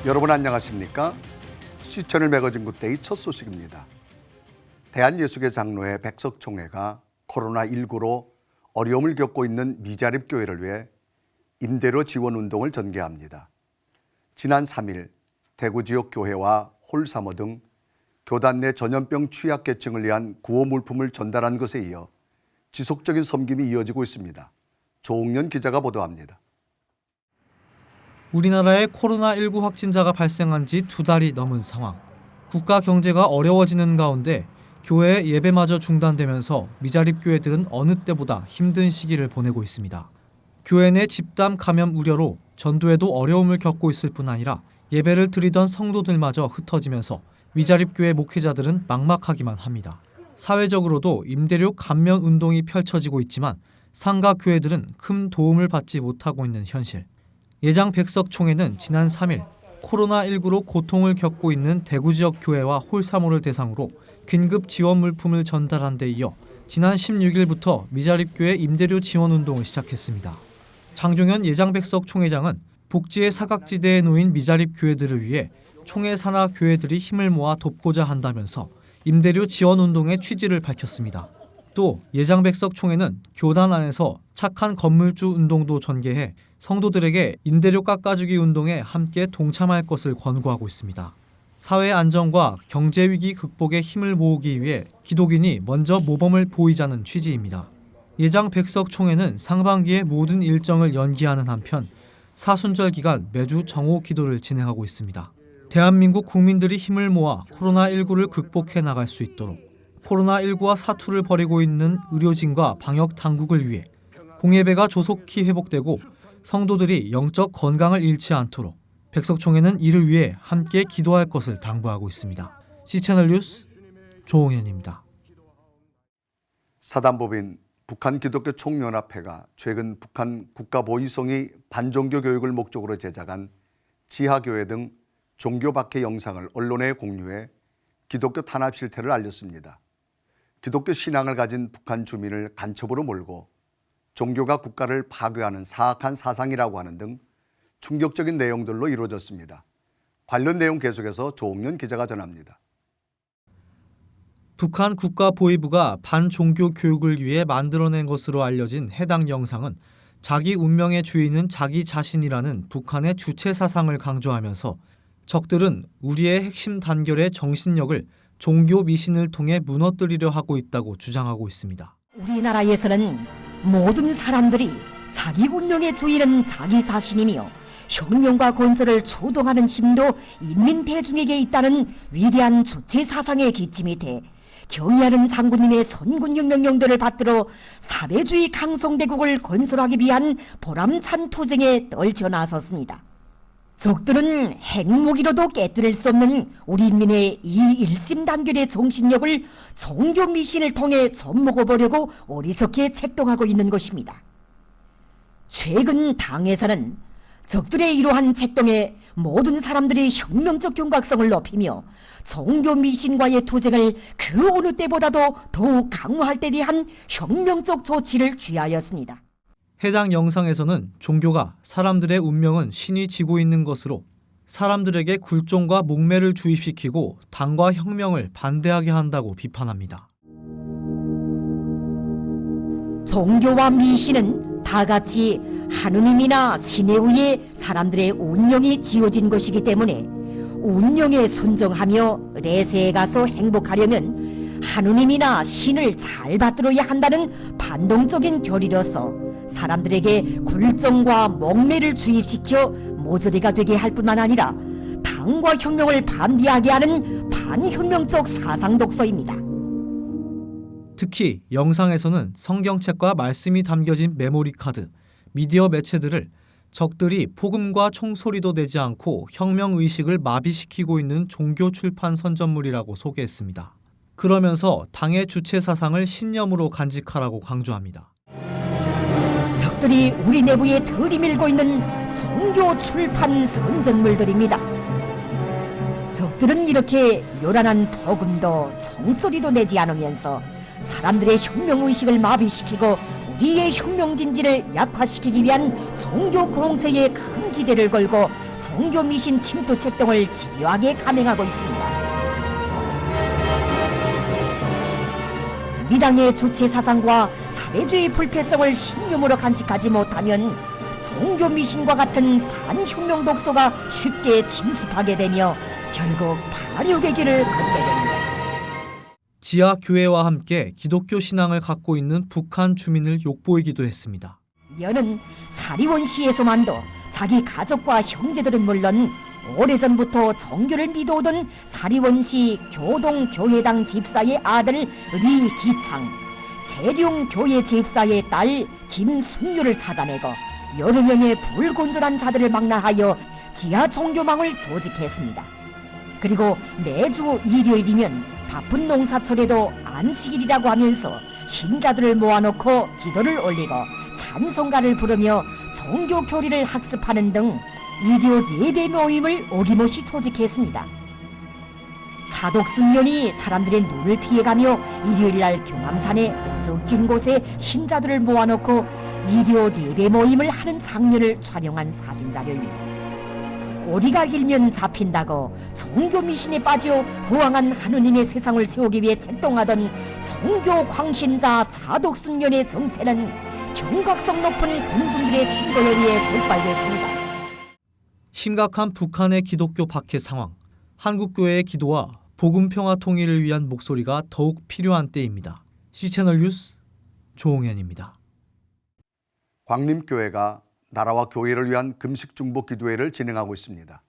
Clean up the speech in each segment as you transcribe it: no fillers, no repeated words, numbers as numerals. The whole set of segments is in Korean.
여러분 안녕하십니까? 시천을 매거진 굿데이 첫 소식입니다. 대한예수계 장로회 백석총회가 코로나19로 어려움을 겪고 있는 미자립 교회를 위해 임대료 지원 운동을 전개합니다. 지난 3일 대구 지역 교회와 홀사모 등 교단 내 전염병 취약계층을 위한 구호 물품을 전달한 것에 이어 지속적인 섬김이 이어지고 있습니다. 조홍연 기자가 보도합니다. 우리나라에 코로나19 확진자가 발생한 지 2달이 넘은 상황. 국가 경제가 어려워지는 가운데 교회의 예배마저 중단되면서 미자립 교회들은 어느 때보다 힘든 시기를 보내고 있습니다. 교회 내 집단 감염 우려로 전도에도 어려움을 겪고 있을 뿐 아니라 예배를 드리던 성도들마저 흩어지면서 미자립 교회 목회자들은 막막하기만 합니다. 사회적으로도 임대료 감면 운동이 펼쳐지고 있지만 상가 교회들은 큰 도움을 받지 못하고 있는 현실. 예장 백석총회는 지난 3일 코로나19로 고통을 겪고 있는 대구 지역 교회와 홀사모를 대상으로 긴급 지원 물품을 전달한 데 이어 지난 16일부터 미자립 교회 임대료 지원 운동을 시작했습니다. 장종현 예장 백석총회장은 복지의 사각지대에 놓인 미자립 교회들을 위해 총회 산하 교회들이 힘을 모아 돕고자 한다면서 임대료 지원 운동의 취지를 밝혔습니다. 또 예장 백석총회는 교단 안에서 착한 건물주 운동도 전개해 성도들에게 임대료 깎아주기 운동에 함께 동참할 것을 권고하고 있습니다. 사회 안정과 경제 위기 극복에 힘을 모으기 위해 기독인이 먼저 모범을 보이자는 취지입니다. 예장 백석총회는 상반기에 모든 일정을 연기하는 한편 사순절 기간 매주 정오 기도를 진행하고 있습니다. 대한민국 국민들이 힘을 모아 코로나19를 극복해 나갈 수 있도록 코로나19와 사투를 벌이고 있는 의료진과 방역 당국을 위해 공예배가 조속히 회복되고 성도들이 영적 건강을 잃지 않도록 백석총회는 이를 위해 함께 기도할 것을 당부하고 있습니다. C채널 뉴스 조홍현입니다. 사단법인 북한기독교 총연합회가 최근 북한 국가보위성이 반종교 교육을 목적으로 제작한 지하교회 등 종교 박해 영상을 언론에 공유해 기독교 탄압 실태를 알렸습니다. 기독교 신앙을 가진 북한 주민을 간첩으로 몰고 종교가 국가를 파괴하는 사악한 사상이라고 하는 등 충격적인 내용들로 이루어졌습니다. 관련 내용 계속해서 조홍연 기자가 전합니다. 북한 국가보위부가 반종교 교육을 위해 만들어낸 것으로 알려진 해당 영상은 자기 운명의 주인은 자기 자신이라는 북한의 주체 사상을 강조하면서 적들은 우리의 핵심 단결의 정신력을 종교 미신을 통해 무너뜨리려 하고 있다고 주장하고 있습니다. 우리나라에서는 모든 사람들이 자기 운명의 주인은 자기 자신이며 혁명과 건설을 주동하는 힘도 인민 대중에게 있다는 위대한 주체 사상의 기침이 돼 경의하는 장군님의 선군용 명령들을 받들어 사회주의 강성대국을 건설하기 위한 보람찬 투쟁에 떨쳐 나섰습니다. 적들은 핵무기로도 깨뜨릴 수 없는 우리 인민의 이 일심단결의 정신력을 종교 미신을 통해 젖먹어보려고 어리석게 책동하고 있는 것입니다. 최근 당에서는 적들의 이러한 책동에 모든 사람들의 혁명적 경각성을 높이며 종교 미신과의 투쟁을 그 어느 때보다도 더욱 강화할 때 대한 혁명적 조치를 취하였습니다. 해당 영상에서는 종교가 사람들의 운명은 신이 지고 있는 것으로 사람들에게 굴종과 목매를 주입시키고 당과 혁명을 반대하게 한다고 비판합니다. 종교와 미신은 다 같이 하느님이나 신에 의해 사람들의 운명이 지어진 것이기 때문에 운명에 순종하며 내세에 가서 행복하려면 하느님이나 신을 잘 받들어야 한다는 반동적인 교리로서 사람들에게 굴종과 목매를 주입시켜 모조리가 되게 할 뿐만 아니라 당과 혁명을 반대하게 하는 반혁명적 사상 독서입니다. 특히 영상에서는 성경책과 말씀이 담겨진 메모리 카드, 미디어 매체들을 적들이 복음과 총소리도 내지 않고 혁명의식을 마비시키고 있는 종교 출판 선전물이라고 소개했습니다. 그러면서 당의 주체 사상을 신념으로 간직하라고 강조합니다. 적들이 우리 내부에 들이밀고 있는 종교 출판 선전물들입니다. 적들은 이렇게 요란한 복음도 총소리도 내지 않으면서 사람들의 혁명의식을 마비시키고 우리의 혁명진지를 약화시키기 위한 종교 공세에 큰 기대를 걸고 종교 미신 침투책 등을 집요하게 감행하고 있습니다. 미당의 주체 사상과 사회주의 불패성을 신념으로 간직하지 못하면 종교 미신과 같은 반혁명 독소가 쉽게 침습하게 되며 결국 발육의 길을 걷게 됩니다. 지하 교회와 함께 기독교 신앙을 갖고 있는 북한 주민을 욕보이기도 했습니다. 면은 사리원시에서만도 자기 가족과 형제들은 물론 오래전부터 종교를 믿어오던 사리원시 교동교회당 집사의 아들 리기창, 재룡교회 집사의 딸 김순유를 찾아내고 여러 명의 불건전한 자들을 망라하여 지하 종교망을 조직했습니다. 그리고 매주 일요일이면 바쁜 농사철에도 안식일이라고 하면서 신자들을 모아놓고 기도를 올리고 찬송가를 부르며 종교 교리를 학습하는 등 일요 예배 모임을 어김없이 조직했습니다. 사독순련이 사람들의 눈을 피해가며 일요일날 경암산의 어석진 곳에 신자들을 모아놓고 일요 예배 모임을 하는 장면을 촬영한 사진자료입니다. 꼬리가 길면 잡힌다고 종교 미신에 빠져 호황한 하느님의 세상을 세우기 위해 책동하던 종교 광신자 사독순련의 정체는 경각성 높은 군중들의 신고에 의해 불발됐습니다. 심각한 북한의 기독교 박해 상황, 한국교회의 기도와 복음 평화 통일을 위한 목소리가 더욱 필요한 때입니다. C채널 뉴스 조홍현입니다. 광림교회가 나라와 교회를 위한 금식 중보 기도회를 진행하고 있습니다.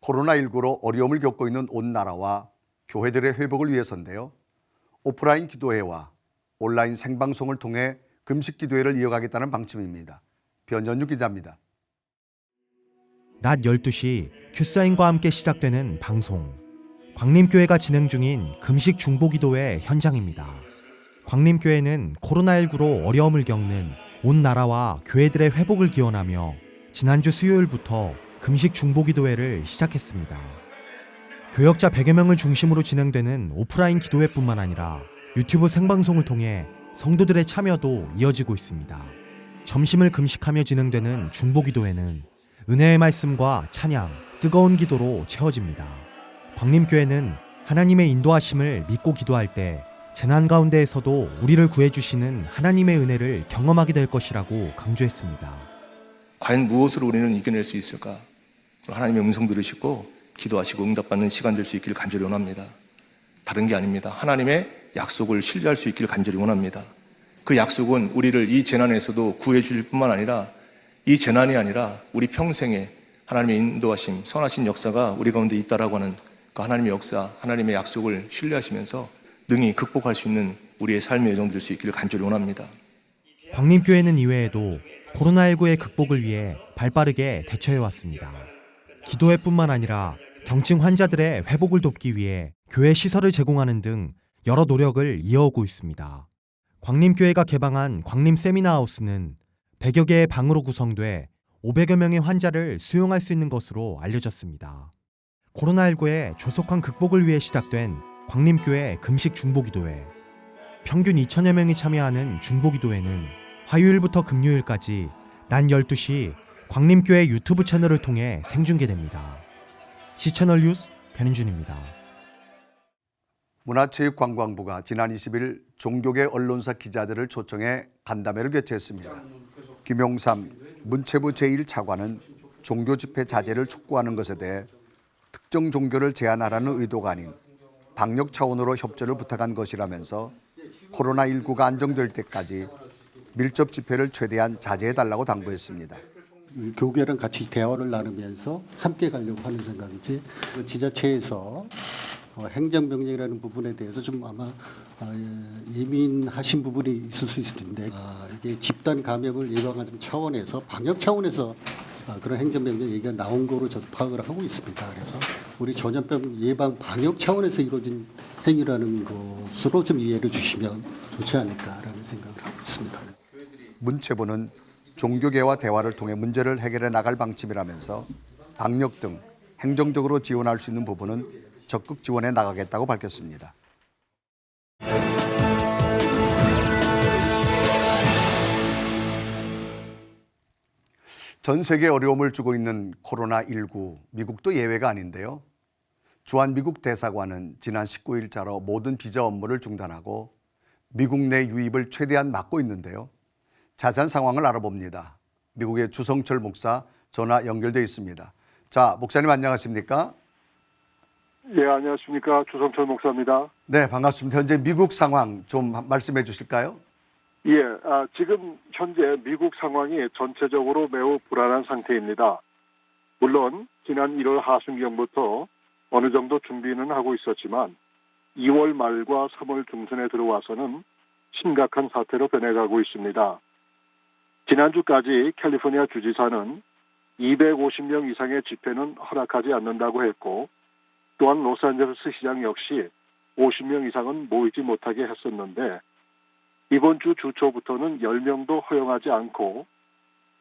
코로나19로 어려움을 겪고 있는 온 나라와 교회들의 회복을 위해서인데요. 오프라인 기도회와 온라인 생방송을 통해 금식 기도회를 이어가겠다는 방침입니다. 변전유 기자입니다. 낮 12시 큐사인과 함께 시작되는 방송. 광림교회가 진행 중인 금식 중보기도회 현장입니다. 광림교회는 코로나19로 어려움을 겪는 온 나라와 교회들의 회복을 기원하며 지난주 수요일부터 금식 중보기도회를 시작했습니다. 교역자 100여 명을 중심으로 진행되는 오프라인 기도회뿐만 아니라 유튜브 생방송을 통해 성도들의 참여도 이어지고 있습니다. 점심을 금식하며 진행되는 중보기도회는 은혜의 말씀과 찬양, 뜨거운 기도로 채워집니다. 광림교회는 하나님의 인도하심을 믿고 기도할 때 재난 가운데에서도 우리를 구해주시는 하나님의 은혜를 경험하게 될 것이라고 강조했습니다. 과연 무엇으로 우리는 이겨낼 수 있을까? 하나님의 음성 들으시고 기도하시고 응답받는 시간 될 수 있기를 간절히 원합니다. 다른 게 아닙니다. 하나님의 약속을 신뢰할 수 있기를 간절히 원합니다. 그 약속은 우리를 이 재난에서도 구해 주실 뿐만 아니라 이 재난이 아니라 우리 평생에 하나님의 인도하심, 선하신 역사가 우리 가운데 있다라고 하는 그 하나님의 역사, 하나님의 약속을 신뢰하시면서 능히 극복할 수 있는 우리의 삶의 여정 될 수 있기를 간절히 원합니다. 광림교회는 이외에도 코로나19의 극복을 위해 발빠르게 대처해왔습니다. 기도회뿐만 아니라 경증 환자들의 회복을 돕기 위해 교회 시설을 제공하는 등 여러 노력을 이어오고 있습니다. 광림교회가 개방한 광림 세미나하우스는 100여 개의 방으로 구성돼 500여 명의 환자를 수용할 수 있는 것으로 알려졌습니다. 코로나19의 조속한 극복을 위해 시작된 광림교회 금식 중보기도회. 평균 2,000여 명이 참여하는 중보기도회는 화요일부터 금요일까지 낮 12시 광림교회 유튜브 채널을 통해 생중계됩니다. C채널 뉴스 변인준입니다. 문화체육관광부가 지난 20일 종교계 언론사 기자들을 초청해 간담회를 개최했습니다. 김용삼 문체부 제1차관은 종교 집회 자제를 촉구하는 것에 대해 특정 종교를 제한하라는 의도가 아닌 방역 차원으로 협조를 부탁한 것이라면서 코로나19가 안정될 때까지 밀접 집회를 최대한 자제해달라고 당부했습니다. 교계랑 같이 대화를 나누면서 함께 가려고 하는 생각이지, 지자체에서 행정명령이라는 부분에 대해서 좀 아마 예민하신 부분이 있을 수 있을 텐데, 이게 집단 감염을 예방하는 차원에서 방역 차원에서 그런 행정명령 얘기가 나온 거로 저도 파악을 하고 있습니다. 그래서 우리 전염병 예방 방역 차원에서 이루어진 행위라는 것으로 좀 이해를 주시면 좋지 않을까라는 생각을 하고 있습니다. 문체부는 종교계와 대화를 통해 문제를 해결해 나갈 방침이라면서 방역 등 행정적으로 지원할 수 있는 부분은 적극 지원해 나가겠다고 밝혔습니다. 전 세계에 어려움을 주고 있는 코로나19, 미국도 예외가 아닌데요. 주한 미국 대사관은 지난 19일자로 모든 비자 업무를 중단하고 미국 내 유입을 최대한 막고 있는데요. 자세한 상황을 알아봅니다. 미국의 주성철 목사 전화 연결돼 있습니다. 자, 목사님 안녕하십니까? 예, 안녕하십니까. 주성철 목사입니다. 네, 반갑습니다. 현재 미국 상황 좀 말씀해 주실까요? 예, 지금 현재 미국 상황이 전체적으로 매우 불안한 상태입니다. 물론 지난 1월 하순경부터 어느 정도 준비는 하고 있었지만 2월 말과 3월 중순에 들어와서는 심각한 사태로 변해가고 있습니다. 지난주까지 캘리포니아 주지사는 250명 이상의 집회는 허락하지 않는다고 했고, 또한 로스앤젤레스 시장 역시 50명 이상은 모이지 못하게 했었는데, 이번 주 주초부터는 10명도 허용하지 않고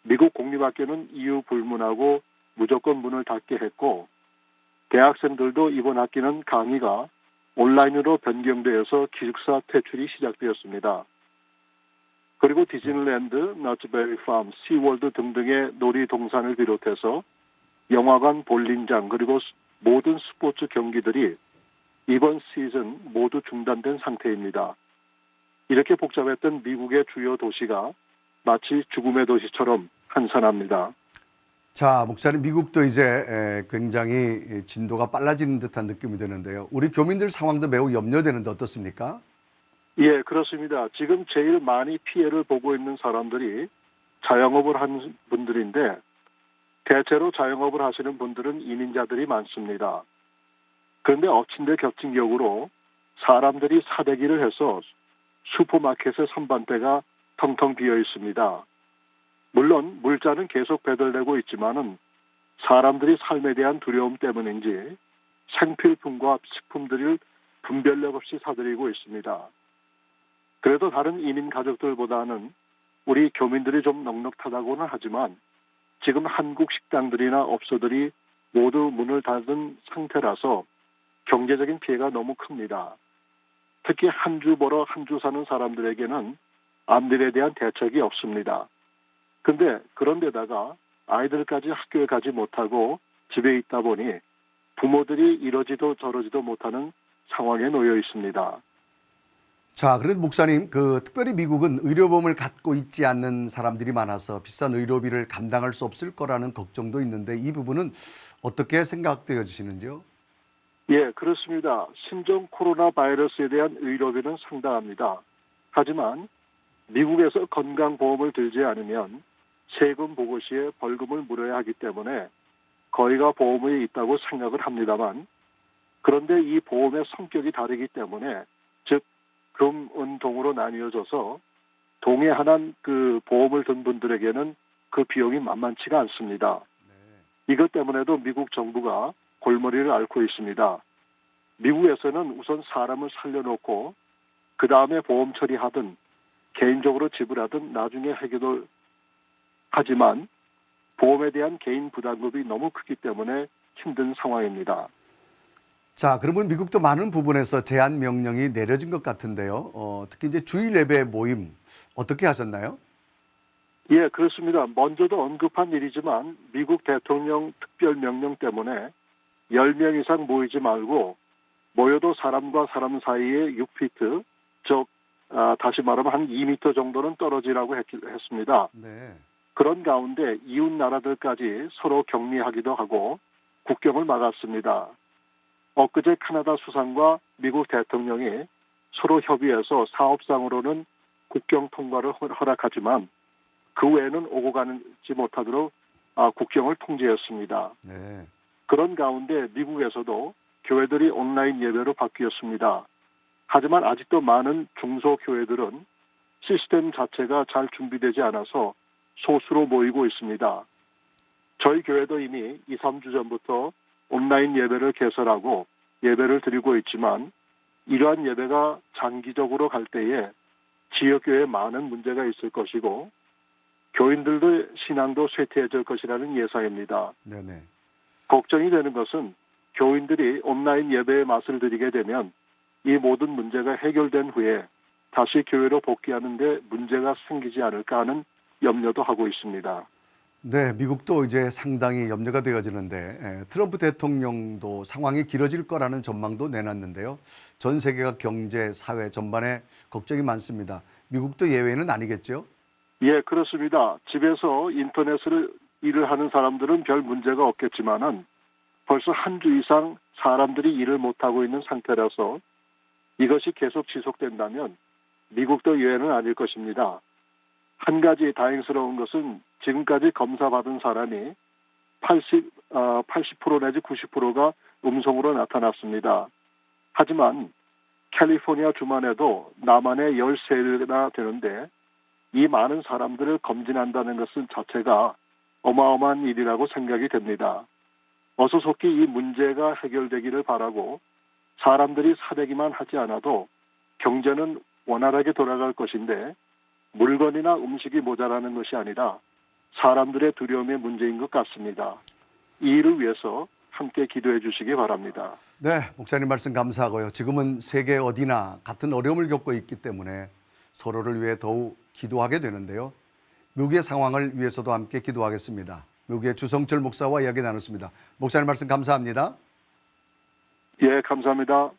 미국 공립학교는 이유 불문하고 무조건 문을 닫게 했고, 대학생들도 이번 학기는 강의가 온라인으로 변경되어서 기숙사 퇴출이 시작되었습니다. 그리고 디즈니랜드, 너츠베리 팜, 시월드 등등의 놀이동산을 비롯해서 영화관, 볼링장 그리고 모든 스포츠 경기들이 이번 시즌 모두 중단된 상태입니다. 이렇게 복잡했던 미국의 주요 도시가 마치 죽음의 도시처럼 한산합니다. 자, 목사님, 미국도 이제 굉장히 진도가 빨라지는 듯한 느낌이 드는데요. 우리 교민들 상황도 매우 염려되는데 어떻습니까? 예, 그렇습니다. 지금 제일 많이 피해를 보고 있는 사람들이 자영업을 하는 분들인데, 대체로 자영업을 하시는 분들은 이민자들이 많습니다. 그런데 엎친 데 겹친 격으로 사람들이 사대기를 해서 슈퍼마켓의 선반대가 텅텅 비어 있습니다. 물론 물자는 계속 배달되고 있지만은 사람들이 삶에 대한 두려움 때문인지 생필품과 식품들을 분별력 없이 사들이고 있습니다. 그래도 다른 이민 가족들보다는 우리 교민들이 좀 넉넉하다고는 하지만 지금 한국 식당들이나 업소들이 모두 문을 닫은 상태라서 경제적인 피해가 너무 큽니다. 특히 한 주 벌어 한 주 사는 사람들에게는 앞일에 대한 대책이 없습니다. 근데 그런데다가 아이들까지 학교에 가지 못하고 집에 있다 보니 부모들이 이러지도 저러지도 못하는 상황에 놓여 있습니다. 자, 그래도 목사님, 특별히 미국은 의료보험을 갖고 있지 않는 사람들이 많아서 비싼 의료비를 감당할 수 없을 거라는 걱정도 있는데 이 부분은 어떻게 생각되어지시는지요? 예, 그렇습니다. 신종 코로나 바이러스에 대한 의료비는 상당합니다. 하지만 미국에서 건강보험을 들지 않으면 세금 보고 시에 벌금을 물어야 하기 때문에 거의가 보험에 있다고 생각을 합니다만, 그런데 이 보험의 성격이 다르기 때문에 즉 금, 은, 동으로 나뉘어져서 동에 하나는 그 보험을 든 분들에게는 그 비용이 만만치가 않습니다. 이것 때문에도 미국 정부가 골머리를 앓고 있습니다. 미국에서는 우선 사람을 살려놓고 그 다음에 보험 처리하든 개인적으로 지불하든 나중에 해결을 하지만 보험에 대한 개인 부담금이 너무 크기 때문에 힘든 상황입니다. 자, 그러면 미국도 많은 부분에서 제한 명령이 내려진 것 같은데요. 특히 이제 주일 예배 모임 어떻게 하셨나요? 예, 그렇습니다. 먼저도 언급한 일이지만 미국 대통령 특별 명령 때문에 10명 이상 모이지 말고 모여도 사람과 사람 사이에 6피트, 즉 다시 말하면 한 2m 정도는 떨어지라고 했습니다. 네. 그런 가운데 이웃 나라들까지 서로 격리하기도 하고 국경을 막았습니다. 엊그제 캐나다 수상과 미국 대통령이 서로 협의해서 사업상으로는 국경 통과를 허락하지만 그 외에는 오고 가지 못하도록 국경을 통제했습니다. 네. 그런 가운데 미국에서도 교회들이 온라인 예배로 바뀌었습니다. 하지만 아직도 많은 중소교회들은 시스템 자체가 잘 준비되지 않아서 소수로 모이고 있습니다. 저희 교회도 이미 2, 3주 전부터 온라인 예배를 개설하고 예배를 드리고 있지만 이러한 예배가 장기적으로 갈 때에 지역교회에 많은 문제가 있을 것이고 교인들도 신앙도 쇠퇴해질 것이라는 예상입니다. 네네. 걱정이 되는 것은 교인들이 온라인 예배의 맛을 들이게 되면 이 모든 문제가 해결된 후에 다시 교회로 복귀하는 데 문제가 생기지 않을까 하는 염려도 하고 있습니다. 네, 미국도 이제 상당히 염려가 되어지는데 트럼프 대통령도 상황이 길어질 거라는 전망도 내놨는데요. 전 세계가 경제, 사회 전반에 걱정이 많습니다. 미국도 예외는 아니겠죠? 예, 그렇습니다. 집에서 인터넷으로 일을 하는 사람들은 별 문제가 없겠지만은 벌써 한 주 이상 사람들이 일을 못하고 있는 상태라서 이것이 계속 지속된다면 미국도 예외는 아닐 것입니다. 한 가지 다행스러운 것은 지금까지 검사받은 사람이 80% 내지 90%가 음성으로 나타났습니다. 하지만 캘리포니아 주만 해도 남한의 13배나 되는데 이 많은 사람들을 검진한다는 것은 자체가 어마어마한 일이라고 생각이 됩니다. 어서 속히 이 문제가 해결되기를 바라고 사람들이 사대기만 하지 않아도 경제는 원활하게 돌아갈 것인데 물건이나 음식이 모자라는 것이 아니라 사람들의 두려움의 문제인 것 같습니다. 이 일을 위해서 함께 기도해 주시기 바랍니다. 네, 목사님 말씀 감사하고요. 지금은 세계 어디나 같은 어려움을 겪고 있기 때문에 서로를 위해 더욱 기도하게 되는데요. 미국의 상황을 위해서도 함께 기도하겠습니다. 미국의 주성철 목사와 이야기 나눴습니다. 목사님 말씀 감사합니다. 예, 감사합니다.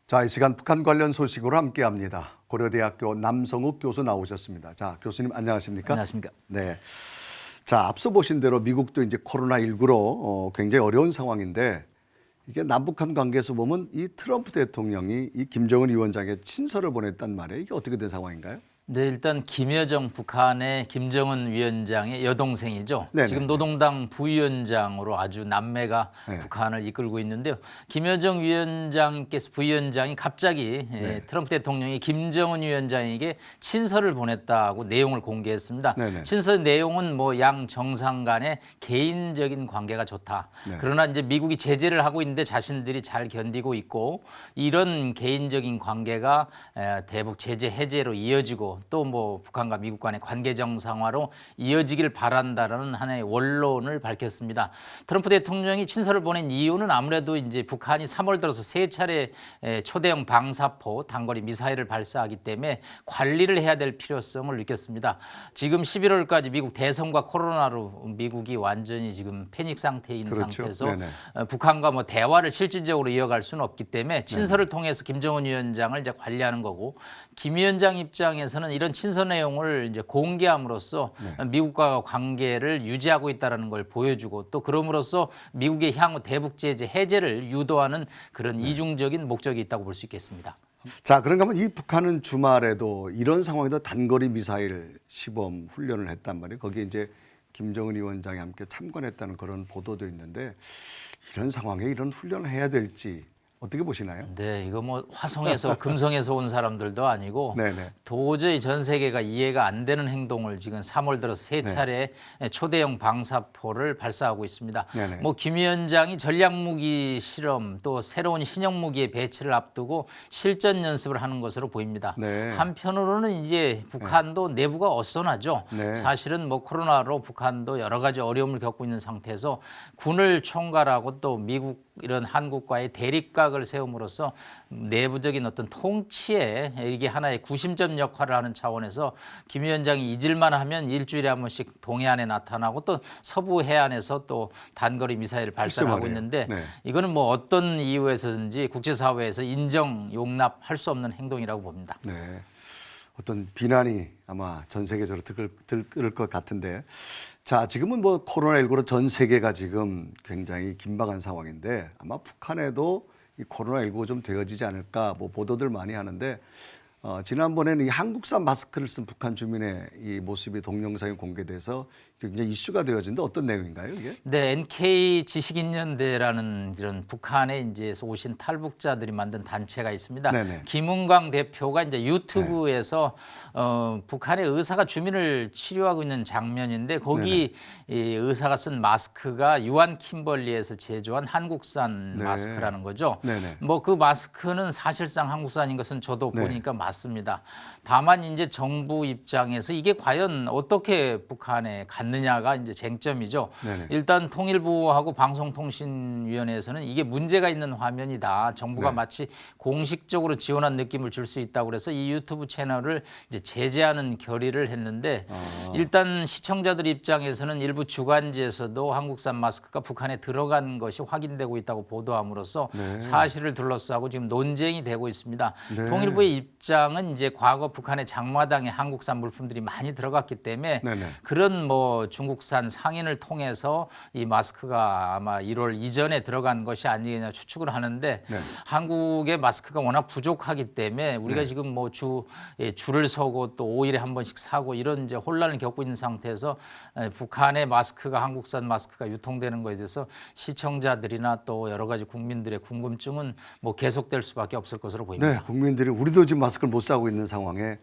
자, 이 시간 북한 관련 소식으로 함께합니다. 고려대학교 남성욱 교수 나오셨습니다. 자, 교수님 안녕하십니까? 안녕하십니까? 네. 자, 앞서 보신 대로 미국도 이제 코로나19로 굉장히 어려운 상황인데 이게 남북한 관계에서 보면 이 트럼프 대통령이 이 김정은 위원장에 친서를 보냈단 말이에요. 이게 어떻게 된 상황인가요? 네, 일단 김여정 북한의 김정은 위원장의 여동생이죠. 네네. 지금 노동당 부위원장으로 아주 남매가 네. 북한을 이끌고 있는데요. 김여정 위원장께서 부위원장이 갑자기 트럼프 대통령이 김정은 위원장에게 친서를 보냈다고 내용을 공개했습니다. 네네. 친서 내용은 뭐 양 정상 간의 개인적인 관계가 좋다. 네. 그러나 이제 미국이 제재를 하고 있는데 자신들이 잘 견디고 있고 이런 개인적인 관계가 대북 제재 해제로 이어지고 또 뭐 북한과 미국 간의 관계 정상화로 이어지길 바란다라는 하나의 원론을 밝혔습니다. 트럼프 대통령이 친서를 보낸 이유는 아무래도 이제 북한이 3월 들어서 3차례 초대형 방사포 단거리 미사일을 발사하기 때문에 관리를 해야 될 필요성을 느꼈습니다. 지금 11월까지 미국 대선과 코로나로 미국이 완전히 지금 패닉 상태에 있는 그렇죠. 상태에서 네네. 북한과 뭐 대화를 실질적으로 이어갈 수는 없기 때문에 친서를 통해서 김정은 위원장을 이제 관리하는 거고 김 위원장 입장에서는 이런 친서 내용을 이제 공개함으로써 미국과 관계를 유지하고 있다는 걸 보여주고 또 그럼으로써 미국의 향후 대북 제재 해제를 유도하는 그런 이중적인 목적이 있다고 볼 수 있겠습니다. 자, 그런가 하면 이 북한은 주말에도 이런 상황에도 단거리 미사일 시범 훈련을 했단 말이에요. 거기에 이제 김정은 위원장이 함께 참관했다는 그런 보도도 있는데 이런 상황에 이런 훈련을 해야 될지 어떻게 보시나요? 네, 이거 뭐 화성에서 금성에서 온 사람들도 아니고 네네. 도저히 전 세계가 이해가 안 되는 행동을 지금 3월 들어서 3차례 초대형 방사포를 발사하고 있습니다. 네네. 뭐 김 위원장이 전략무기 실험 또 새로운 신형 무기의 배치를 앞두고 실전 연습을 하는 것으로 보입니다. 네. 한편으로는 이제 북한도 내부가 어수선하죠. 네. 사실은 뭐 코로나로 북한도 여러 가지 어려움을 겪고 있는 상태에서 군을 총괄하고 또 미국 이런 한국과의 대립각을 세움으로써 내부적인 어떤 통치에 이게 하나의 구심점 역할을 하는 차원에서 김 위원장이 잊을만 하면 일주일에 한 번씩 동해안에 나타나고 또 서부 해안에서 또 단거리 미사일을 발사를 하고 말이에요. 있는데 네. 이거는 뭐 어떤 이유에서든지 국제사회에서 인정, 용납할 수 없는 행동이라고 봅니다. 네. 어떤 비난이 아마 전 세계적으로 들끓을 것 같은데 자, 지금은 뭐 코로나19로 전 세계가 지금 굉장히 긴박한 상황인데 아마 북한에도 이 코로나19가 좀 되어지지 않을까 뭐 보도들 많이 하는데 지난번에는 이 한국산 마스크를 쓴 북한 주민의 이 모습이 동영상이 공개돼서 굉장히 이슈가 되어진데 어떤 내용인가요, 이게? 네, NK 지식인연대라는 이런 북한에 이제 오신 탈북자들이 만든 단체가 있습니다. 네네. 김은광 대표가 이제 유튜브에서 북한의 의사가 주민을 치료하고 있는 장면인데 거기 이 의사가 쓴 마스크가 유한 킴벌리에서 제조한 한국산 네. 마스크라는 거죠. 네네. 뭐 그 마스크는 사실상 한국산인 것은 저도 네. 보니까 맞습니다. 다만 이제 정부 입장에서 이게 과연 어떻게 북한에 간 않느냐가 이제 쟁점이죠. 네네. 일단 통일부하고 방송통신위원회에서는 이게 문제가 있는 화면이다. 정부가 네. 마치 공식적으로 지원한 느낌을 줄 수 있다고 그래서 이 유튜브 채널을 이제 제재하는 결의를 했는데 일단 시청자들 입장에서는 일부 주간지에서도 한국산 마스크가 북한에 들어간 것이 확인되고 있다고 보도함으로써 네. 사실을 둘러싸고 지금 논쟁이 되고 있습니다. 네. 통일부의 입장은 이제 과거 북한의 장마당에 한국산 물품들이 많이 들어갔기 때문에 네네. 그런 뭐 중국산 상인을 통해서 이 마스크가 아마 1월 이전에 들어간 것이 아니냐 추측을 하는데 네. 한국의 마스크가 워낙 부족하기 때문에 우리가 네. 지금 뭐 줄을 서고 또 5일에 한 번씩 사고 이런 이제 혼란을 겪고 있는 상태에서 북한의 마스크가 한국산 마스크가 유통되는 것에 대해서 시청자들이나 또 여러 가지 국민들의 궁금증은 뭐 계속될 수밖에 없을 것으로 보입니다. 네, 국민들이 우리도 지금 마스크를 못 사고 있는 상황에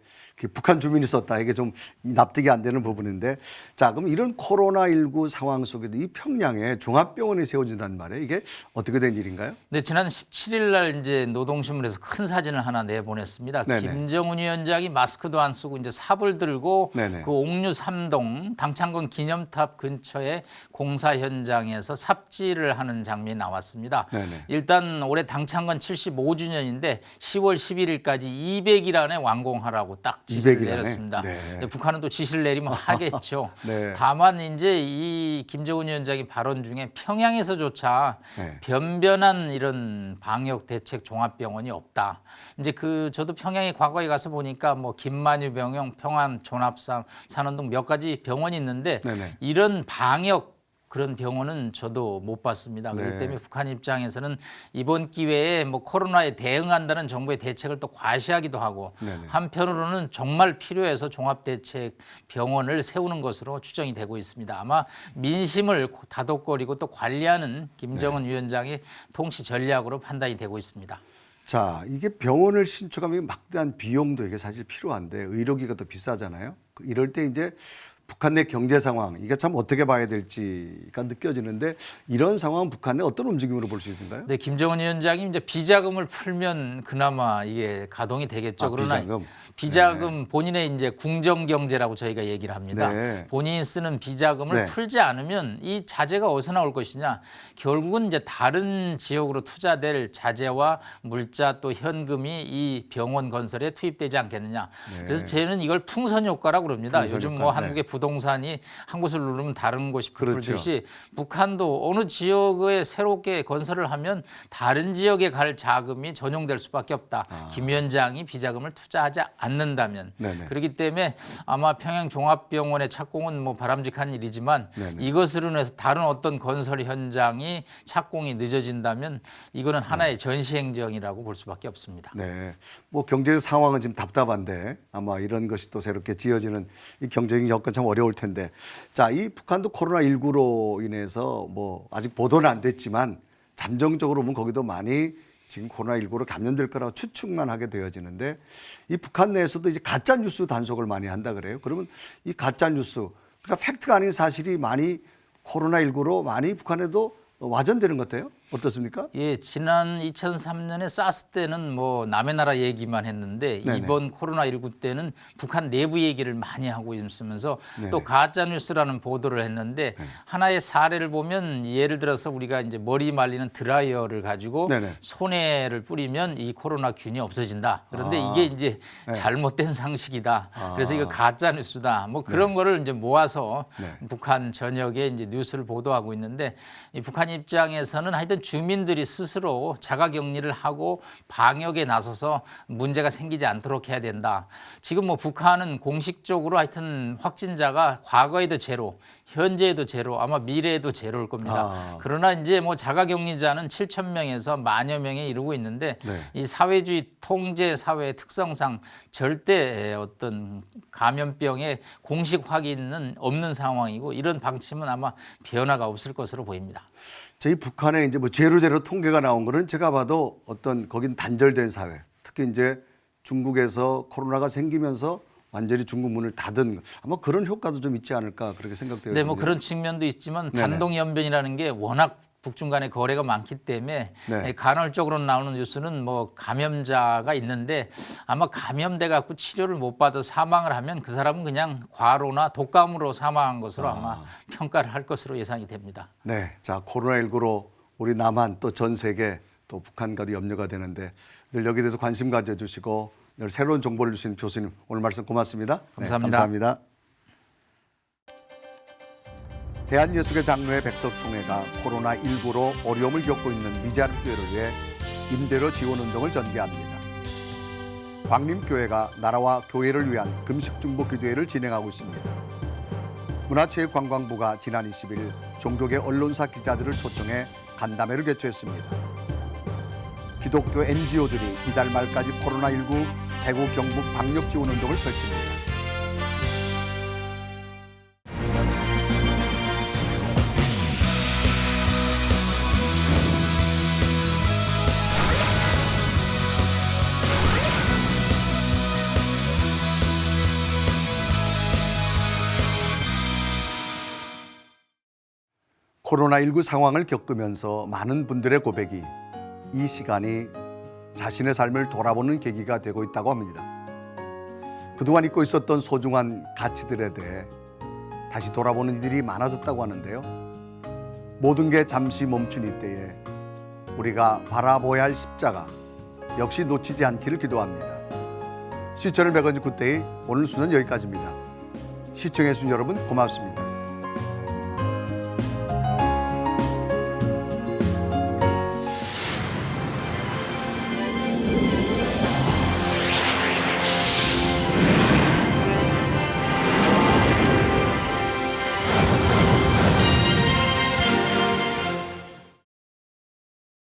북한 주민이 썼다. 이게 좀 납득이 안 되는 부분인데, 자, 그럼 이런 코로나19 상황 속에도 이 평양에 종합병원이 세워진단 말이에요. 이게 어떻게 된 일인가요? 네, 지난 17일 날 이제 노동신문에서 큰 사진을 하나 내보냈습니다. 네네. 김정은 위원장이 마스크도 안 쓰고 이제 삽을 들고 네네. 그 옥류 3동 당창건 기념탑 근처의 공사 현장에서 삽질을 하는 장면이 나왔습니다. 네네. 일단 올해 당창건 75주년인데 10월 11일까지 200일 안에 완공하라고 딱 지시를 200일 안에? 내렸습니다. 네. 북한은 또 지시를 내리면 하겠죠. 네. 다만 이제 이 김정은 위원장이 발언 중에 평양에서조차 네. 변변한 이런 방역 대책 종합병원이 없다. 이제 저도 평양에 과거에 가서 보니까 뭐 김만유 병원, 평안 종합산원 등 몇 가지 병원이 있는데 네네. 이런 방역 그런 병원은 저도 못 봤습니다. 그렇기 네. 때문에 북한 입장에서는 이번 기회에 뭐 코로나에 대응한다는 정부의 대책을 또 과시하기도 하고 네네. 한편으로는 정말 필요해서 종합대책 병원을 세우는 것으로 추정이 되고 있습니다. 아마 민심을 다독거리고 또 관리하는 김정은 위원장의 통치 전략으로 판단이 되고 있습니다. 자, 이게 병원을 신축하면 막대한 비용도 이게 사실 필요한데 의료기가 더 비싸잖아요. 이럴 때 이제 북한 내 경제 상황, 이게 참 어떻게 봐야 될지가 느껴지는데 이런 상황은 북한 내 어떤 움직임으로 볼 수 있는가요? 네, 김정은 위원장이 이제 비자금을 풀면 그나마 이게 가동이 되겠죠. 아, 그러나 비자금. 본인의 이제 궁정 경제라고 저희가 얘기를 합니다. 네. 본인이 쓰는 비자금을 네. 풀지 않으면 이 자재가 어디서 나올 것이냐. 결국은 이제 다른 지역으로 투자될 자재와 물자 또 현금이 이 병원 건설에 투입되지 않겠느냐. 네. 그래서 저는 이걸 풍선 효과라고 그럽니다. 풍선 요즘 효과, 뭐 네. 한국의 부동산이 한 곳을 누르면 다른 곳이 그렇죠. 부풀듯이 북한도 어느 지역에 새롭게 건설을 하면 다른 지역에 갈 자금이 전용될 수밖에 없다. 김 위원장이 비자금을 투자하지 않는다면. 네네. 그렇기 때문에 아마 평양 종합병원의 착공은 뭐 바람직한 일이지만 네네. 이것으로 인해서 다른 어떤 건설 현장이 착공이 늦어진다면 이거는 하나의 전시행정이라고 볼 수밖에 없습니다. 네. 뭐 경제 상황은 지금 답답한데 아마 이런 것이 또 새롭게 지어지는 이 경제적인 여건 참 어려울 텐데, 자, 이 북한도 코로나19로 인해서 뭐 아직 보도는 안 됐지만 잠정적으로 보면 거기도 많이 지금 코로나19로 감염될 거라고 추측만 하게 되어지는데, 이 북한 내에서도 이제 가짜 뉴스 단속을 많이 한다 그래요. 그러면 이 가짜 뉴스, 그러니까 팩트가 아닌 사실이 많이 코로나19로 많이 북한에도 와전되는 것 같아요. 어떻습니까? 예, 지난 2003년에 사스 때는 뭐 남의 나라 얘기만 했는데 네네. 이번 코로나19 때는 북한 내부 얘기를 많이 하고 있으면서 네네. 또 가짜 뉴스라는 보도를 했는데 하나의 사례를 보면 예를 들어서 우리가 이제 머리 말리는 드라이어를 가지고 네네. 손해를 뿌리면 이 코로나 균이 없어진다. 그런데 아. 이게 이제 네. 잘못된 상식이다. 아. 그래서 이거 가짜 뉴스다. 뭐 그런 거를 이제 모아서 네. 북한 전역에 이제 뉴스를 보도하고 있는데 이 북한 입장에서는 하여튼 주민들이 스스로 자가격리를 하고 방역에 나서서 문제가 생기지 않도록 해야 된다. 지금 뭐 북한은 공식적으로 하여튼 확진자가 과거에도 제로, 현재에도 제로, 아마 미래에도 제로일 겁니다. 그러나 이제 뭐 자가격리자는 7천 명에서 만여 명에 이르고 있는데 네. 이 사회주의 통제 사회의 특성상 절대 어떤 감염병의 공식 확인은 없는 상황이고 이런 방침은 아마 변화가 없을 것으로 보입니다. 저희 북한에 이제 뭐 제로 통계가 나온 거는 제가 봐도 어떤 거긴 단절된 사회, 특히 이제 중국에서 코로나가 생기면서 완전히 중국 문을 닫은 아마 그런 효과도 좀 있지 않을까 그렇게 생각돼요. 네, 뭐 그런 측면도 있지만 네네. 단독연변이라는 게 워낙 북중 간의 거래가 많기 때문에 네. 간헐적으로 나오는 뉴스는 뭐 감염자가 있는데 아마 감염돼 갖고 치료를 못 받아 사망을 하면 그 사람은 그냥 과로나 독감으로 사망한 것으로 아마 평가를 할 것으로 예상이 됩니다. 네, 자 코로나19로 우리 남한 또 전 세계 또 북한과도 염려가 되는데 늘 여기에 대해서 관심 가져주시고 늘 새로운 정보를 주신 교수님 오늘 말씀 고맙습니다. 감사합니다. 네, 감사합니다. 대한예수교 장로회 백석총회가 코로나19로 어려움을 겪고 있는 미자립교회를 위해 임대료 지원 운동을 전개합니다. 광림교회가 나라와 교회를 위한 금식중보 기도회를 진행하고 있습니다. 문화체육관광부가 지난 20일 종교계 언론사 기자들을 초청해 간담회를 개최했습니다. 기독교 NGO들이 이달 말까지 코로나19 대구 경북 방역 지원 운동을 펼칩니다. 코로나19 상황을 겪으면서 많은 분들의 고백이 이 시간이 자신의 삶을 돌아보는 계기가 되고 있다고 합니다. 그동안 잊고 있었던 소중한 가치들에 대해 다시 돌아보는 이들이 많아졌다고 하는데요. 모든 게 잠시 멈춘 이때에 우리가 바라보아야 할 십자가 역시 놓치지 않기를 기도합니다. 시청을 100원 굿데이 오늘 순서는 여기까지입니다. 시청해주신 여러분 고맙습니다.